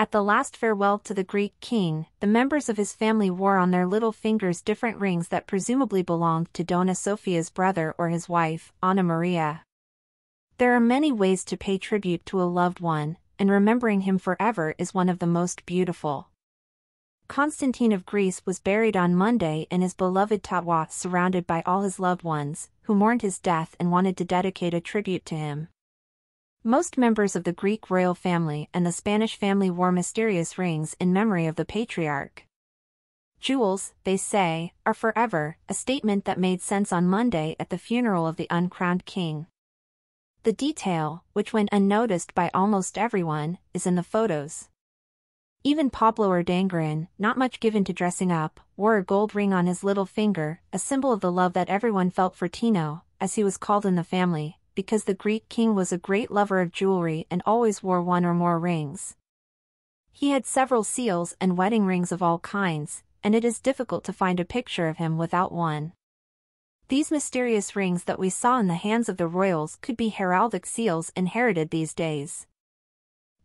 At the last farewell to the Greek king, the members of his family wore on their little fingers different rings that presumably belonged to Doña Sofia's brother or his wife, María. There are many ways to pay tribute to a loved one, and remembering him forever is one of the most beautiful. Constantine of Greece was buried on Monday in his beloved Tatoi, surrounded by all his loved ones, who mourned his death and wanted to dedicate a tribute to him. Most members of the Greek royal family and the Spanish family wore mysterious rings in memory of the patriarch. Jewels, they say, are forever, a statement that made sense on Monday at the funeral of the uncrowned king. The detail, which went unnoticed by almost everyone, is in the photos. Even Pablo Urdangarin, not much given to dressing up, wore a gold ring on his little finger, a symbol of the love that everyone felt for Tino, as he was called in the family, because the Greek king was a great lover of jewelry and always wore one or more rings. He had several seals and wedding rings of all kinds, and it is difficult to find a picture of him without one. These mysterious rings that we saw in the hands of the royals could be heraldic seals inherited these days.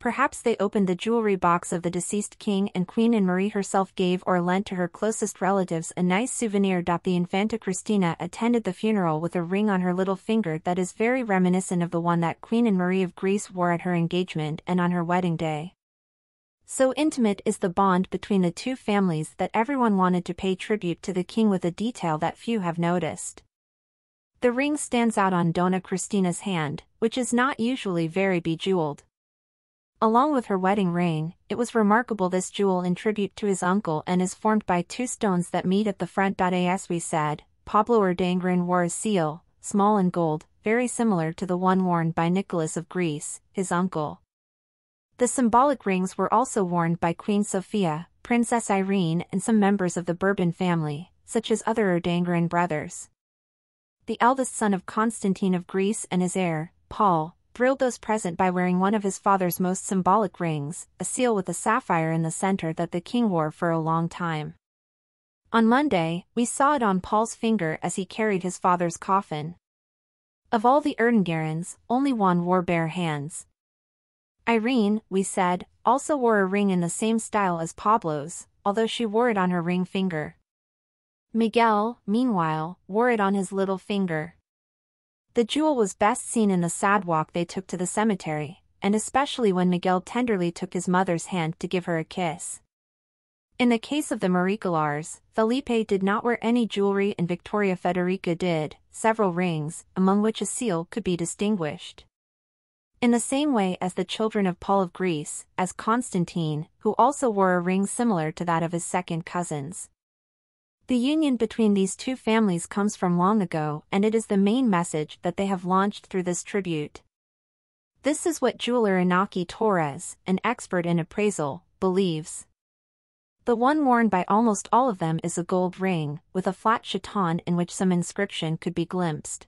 Perhaps they opened the jewelry box of the deceased king and Queen and Marie herself gave or lent to her closest relatives a nice souvenir. The Infanta Cristina attended the funeral with a ring on her little finger that is very reminiscent of the one that Queen and Marie of Greece wore at her engagement and on her wedding day. So intimate is the bond between the two families that everyone wanted to pay tribute to the king with a detail that few have noticed. The ring stands out on Dona Cristina's hand, which is not usually very bejeweled. Along with her wedding ring, it was remarkable this jewel in tribute to his uncle and is formed by two stones that meet at the front. As we said, Pablo Urdangarin wore a seal, small and gold, very similar to the one worn by Nicholas of Greece, his uncle. The symbolic rings were also worn by Queen Sofía, Princess Irene and some members of the Bourbon family, such as other Urdangarin brothers. The eldest son of Constantine of Greece and his heir, Paul, thrilled those present by wearing one of his father's most symbolic rings, a seal with a sapphire in the center that the king wore for a long time. On Monday, we saw it on Paul's finger as he carried his father's coffin. Of all the Urdangarins, only one wore bare hands. Irene, we said, also wore a ring in the same style as Pablo's, although she wore it on her ring finger. Miguel, meanwhile, wore it on his little finger. The jewel was best seen in the sad walk they took to the cemetery, and especially when Miguel tenderly took his mother's hand to give her a kiss. In the case of the Mariculars, Felipe did not wear any jewelry and Victoria Federica did, several rings, among which a seal could be distinguished. In the same way as the children of Paul of Greece, as Constantine, who also wore a ring similar to that of his second cousins. The union between these two families comes from long ago and it is the main message that they have launched through this tribute. This is what jeweler Inaki Torres, an expert in appraisal, believes. The one worn by almost all of them is a gold ring, with a flat chaton in which some inscription could be glimpsed.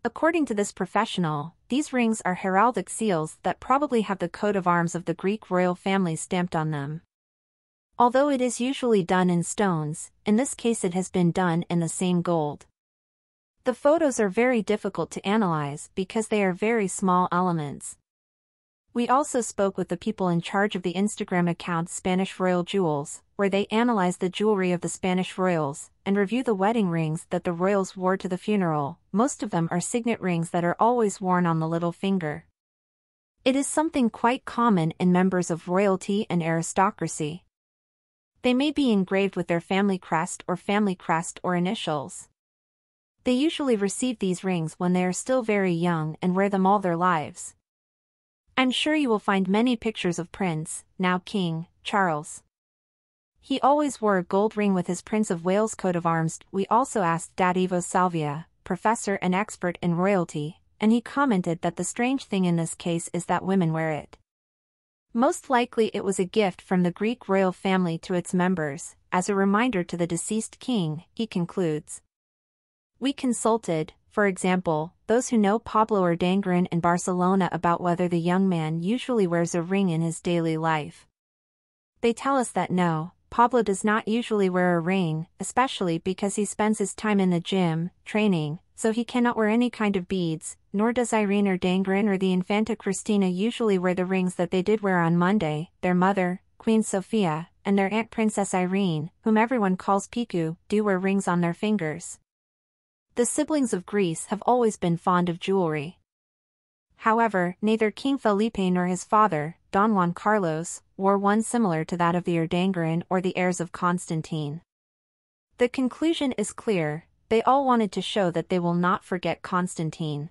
According to this professional, these rings are heraldic seals that probably have the coat of arms of the Greek royal family stamped on them. Although it is usually done in stones, in this case it has been done in the same gold. The photos are very difficult to analyze because they are very small elements. We also spoke with the people in charge of the Instagram account Spanish Royal Jewels, where they analyze the jewelry of the Spanish royals, and review the wedding rings that the royals wore to the funeral. Most of them are signet rings that are always worn on the little finger. It is something quite common in members of royalty and aristocracy. They may be engraved with their family crest or initials. They usually receive these rings when they are still very young and wear them all their lives. I'm sure you will find many pictures of Prince, now King, Charles. He always wore a gold ring with his Prince of Wales coat of arms. We also asked Dad Ivo Salvia, professor and expert in royalty, and he commented that the strange thing in this case is that women wear it. Most likely it was a gift from the Greek royal family to its members, as a reminder to the deceased king, he concludes. We consulted, for example, those who know Pablo Urdangarin in Barcelona about whether the young man usually wears a ring in his daily life. They tell us that no, Pablo does not usually wear a ring, especially because he spends his time in the gym, training, so he cannot wear any kind of beads, nor does Irene or Dangrin or the Infanta Cristina usually wear the rings that they did wear on Monday. Their mother, Queen Sofia, and their aunt Princess Irene, whom everyone calls Piku, do wear rings on their fingers. The siblings of Greece have always been fond of jewelry. However, neither King Felipe nor his father, Don Juan Carlos, wore one similar to that of the Erdangren or the heirs of Constantine. The conclusion is clear: they all wanted to show that they will not forget Constantine.